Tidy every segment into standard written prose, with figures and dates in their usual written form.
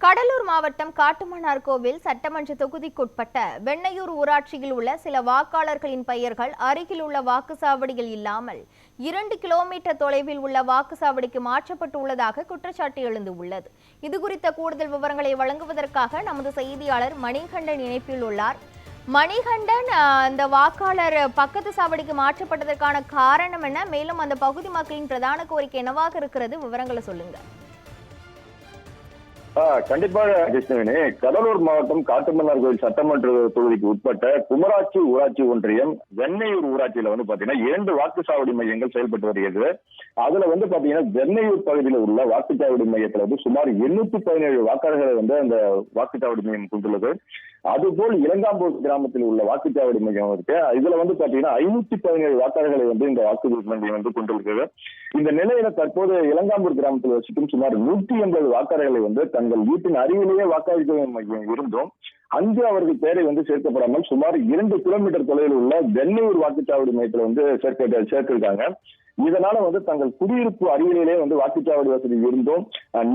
கடலூர் மாவட்டம் காட்டுமன்னார்கோவில் சட்டமன்ற தொகுதிக்குட்பட்ட வெண்ணையூர் ஊராட்சியில் உள்ள சில வாக்காளர்களின் பெயர்கள் அருகில் உள்ள வாக்குச்சாவடியில் இல்லாமல் 2 கிலோமீட்டர் தொலைவில் உள்ள வாக்குச்சாவடிக்கு மாற்றப்பட்டுள்ளதாக குற்றச்சாட்டு எழுந்துள்ளது. இதுகுறித்த கூடுதல் விவரங்களை வழங்குவதற்காக நமது செய்தியாளர் மணிகண்டன் இணைப்பில் உள்ளார். மணிகண்டன், அந்த வாக்காளர் பக்கத்து சாவடிக்கு மாற்றப்பட்டதற்கான காரணம் என்ன? மேலும் அந்த பகுதி மக்களின் பிரதான கோரிக்கை என்னவாக இருக்கிறது? விவரங்களை சொல்லுங்க. கண்டிப்பாக கிருஷ்ணவேணி, கடலூர் மாவட்டம் காட்டுமன்னார்கோவில் சட்டமன்ற தொகுதிக்கு உட்பட்ட குமராட்சி ஊராட்சி ஒன்றியம் வெண்ணையூர் ஊராட்சியில பாத்தீங்கன்னா 2 வாக்குச்சாவடி மையங்கள் செயல்பட்டு வருகிறது. அதுல பாத்தீங்கன்னா வெண்ணையூர் பகுதியில் உள்ள வாக்குச்சாவடி மையத்துல சுமார் 817 வாக்காளர்களை அந்த வாக்குச்சாவடி மையம் கொண்டுள்ளது. அதுபோல் இளங்காம்பூர் கிராமத்தில் உள்ள வாக்குச்சாவடி மையம் இருக்கு. இதுல பாத்தீங்கன்னா 517 வாக்காளர்களை இந்த வாக்குச்சாவடி மையம் கொண்டிருக்கிறது. இந்த நிலையில தற்போது இளங்காம்பூர் கிராமத்தில் வசிக்கும் சுமார் 180 வாக்காளர்களை தங்கள் வீட்டின் அருகிலேயே வாக்களிக்க மையம் இருந்தும் அங்கு அவர்கள் பெயரை சேர்க்கப்படாமல் சுமார் 2 கிலோமீட்டர் தொலைவில் உள்ள வெண்ணையூர் வாக்குச்சாவடி மையத்தில் சேர்த்திருக்காங்க. இதனால தங்கள் குடியிருப்பு அருகிலேயே வாக்குச்சாவடி வசதி இருந்தும்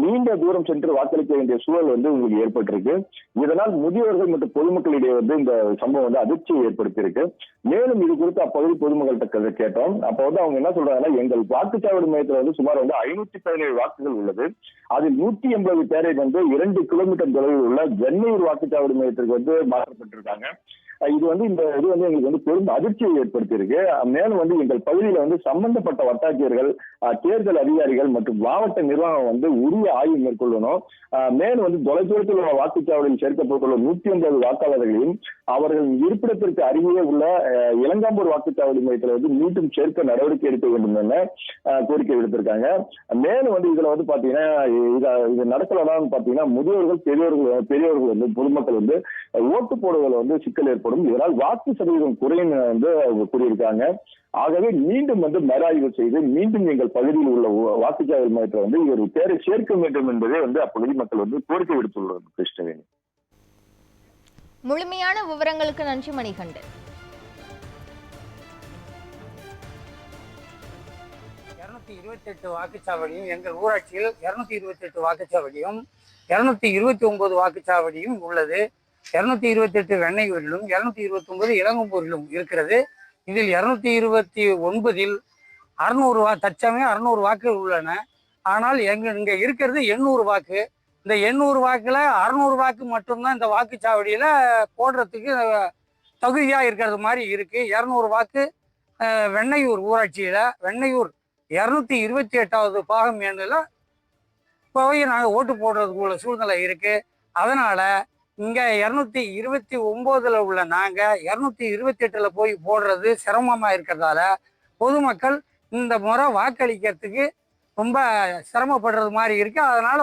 நீண்ட தூரம் சென்று வாக்களிக்க வேண்டிய சூழல் உங்களுக்கு ஏற்பட்டிருக்கு. இதனால் முதியோர்கள் மற்றும் பொதுமக்களிடையே இந்த சம்பவம் அதிர்ச்சியை ஏற்படுத்தியிருக்கு. மேலும் இது குறித்து அப்பகுதி பொதுமக்கள்கிட்ட கேட்டோம். அப்ப அவங்க என்ன சொல்றாங்கன்னா, எங்கள் வாக்குச்சாவடி மையத்துல சுமார் 517 வாக்குகள் உள்ளது. அதில் 180 பேரை 2 கிலோமீட்டர் தொலைவில் உள்ள வெண்ணையூர் வாக்குச்சாவடி மையத்திற்கு மாற்றப்பட்டிருக்காங்க. இது இந்த இது எங்களுக்கு பெரும் அதிர்ச்சியை ஏற்படுத்தியிருக்கு. மேலும் எங்கள் பகுதியில சம்பந்தப்பட்ட வட்டாட்சியர்கள், தேர்தல் அதிகாரிகள் மற்றும் மாவட்ட நிர்வாகம் உரிய ஆய்வு மேற்கொள்ளணும். மேலும் தொலைதூரத்தில் உள்ள வாக்குச்சாவடியில் சேர்க்கப்பட்டுள்ள 180 வாக்காளர்களையும் அவர்கள் இருப்பிடத்திற்கு அருகே உள்ள இளங்காம்பூர் வாக்குச்சாவடி மையத்தில் மீண்டும் சேர்க்க நடவடிக்கை எடுக்க வேண்டும் என கோரிக்கை விடுத்திருக்காங்க. மேலும் இதுல பாத்தீங்கன்னா இது நடக்கலதான் பாத்தீங்கன்னா முதியோர்கள், பெரியவர்கள் பொதுமக்கள் ஓட்டு போடுவதில் சிக்கல் ஏற்படும். இதனால் வாக்கு சதவீதம் குறையும் கூறியிருக்காங்க. ஆகவே மீண்டும் மறுஆய்வு செய்து மீண்டும் எங்கள் பகுதியில் உள்ள வாக்குச்சாவடி மையத்தில் இவர் பேரை சேர்க்க வேண்டும் என்பதே அப்பகுதி மக்கள் கோரிக்கை விடுத்துள்ளது. கிருஷ்ணவேணி, முழுமையான விவரங்களுக்கு நன்றி மணிகண்டன். 228 வாக்குச்சாவடியும் எங்கள் ஊராட்சியில் 228 வாக்குச்சாவடியும் 229 வாக்குச்சாவடியும் உள்ளது. 228 வெண்ணையூரிலும் 229 இளங்கம்பூரிலும் இருக்கிறது. இதில் 229 600 தற்சமயம் 600 வாக்குகள் உள்ளன. ஆனால் இங்க இருக்கிறது 800 வாக்கு. இந்த 800 வாக்குல 600 வாக்கு மட்டும்தான் இந்த வாக்குச்சாவடியில போடுறதுக்கு தகுதியா இருக்கிறது மாதிரி இருக்கு. 200 வாக்கு வெண்ணையூர் ஊராட்சியில வெண்ணையூர் 228வது பாகம் எண்ணில் போய் நாங்கள் ஓட்டு போடுறதுக்குள்ள சூழ்நிலை இருக்கு. அதனால இங்க 229ல உள்ள நாங்க 228ல போய் போடுறது சிரமமா இருக்கிறதால பொதுமக்கள் இந்த முறை வாக்களிக்கிறதுக்கு ரொம்ப சிரமப்படுறது மாதிரி இருக்கு. அதனால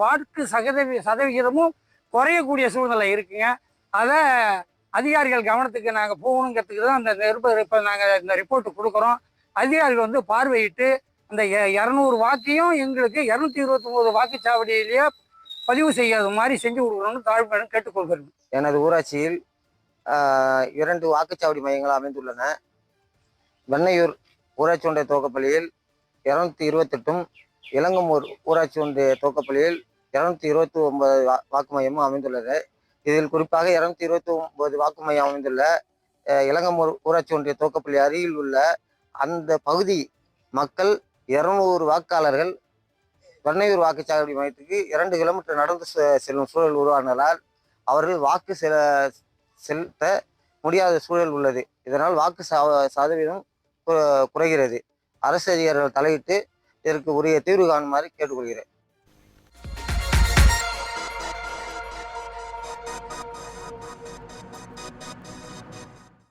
வாக்கு சதவிகிதமும் குறையக்கூடிய சூழ்நிலை இருக்குங்க. அதை அதிகாரிகள் கவனத்துக்கு நாங்கள் போகணுங்கிறதுக்கு தான் இப்போ நாங்கள் இந்த ரிப்போர்ட் கொடுக்குறோம். அதிகாரிகள் பார்வையிட்டு அந்த 200 வாக்கையும் எங்களுக்கு 229 வாக்குச்சாவடியிலேயே பதிவு செய்யாத மாதிரி செஞ்சு கொடுக்கணும்னு தாழ்மையுடன் கேட்டுக்கொள்கிறேன். எனது ஊராட்சியில் 2 வாக்குச்சாவடி மையங்கள் அமைந்துள்ளன. வெண்ணையூர் ஊராட்சி ஒன்றிய துவக்கப்பள்ளியில் 228ம், இளங்கம்பூர் ஊராட்சி ஒன்றிய துவக்கப்பள்ளியில் 229 வாக்கு மையமும் அமைந்துள்ளது. இதில் குறிப்பாக 229 வாக்கு மையம் அமைந்துள்ள இளங்கம்பூர் ஊராட்சி ஒன்றிய துவக்கப்பள்ளி அருகில் உள்ள அந்த பகுதி மக்கள் 200 வாக்காளர்கள் வெண்ணையூர் வாக்குச்சாவடி மையத்துக்கு 2 கிலோமீட்டர் நடந்து செல்லும் சூழல் உருவானதால் அவர்கள் வாக்கு செலுத்த முடியாத சூழல் உள்ளது. இதனால் வாக்கு சதவீதம் குறைகிறது. அரசு அதிகாரிகள் தலையிட்டு இதற்கு உரிய தீர்வு காணுமாறு கேட்டுக்கொள்கிறேன்.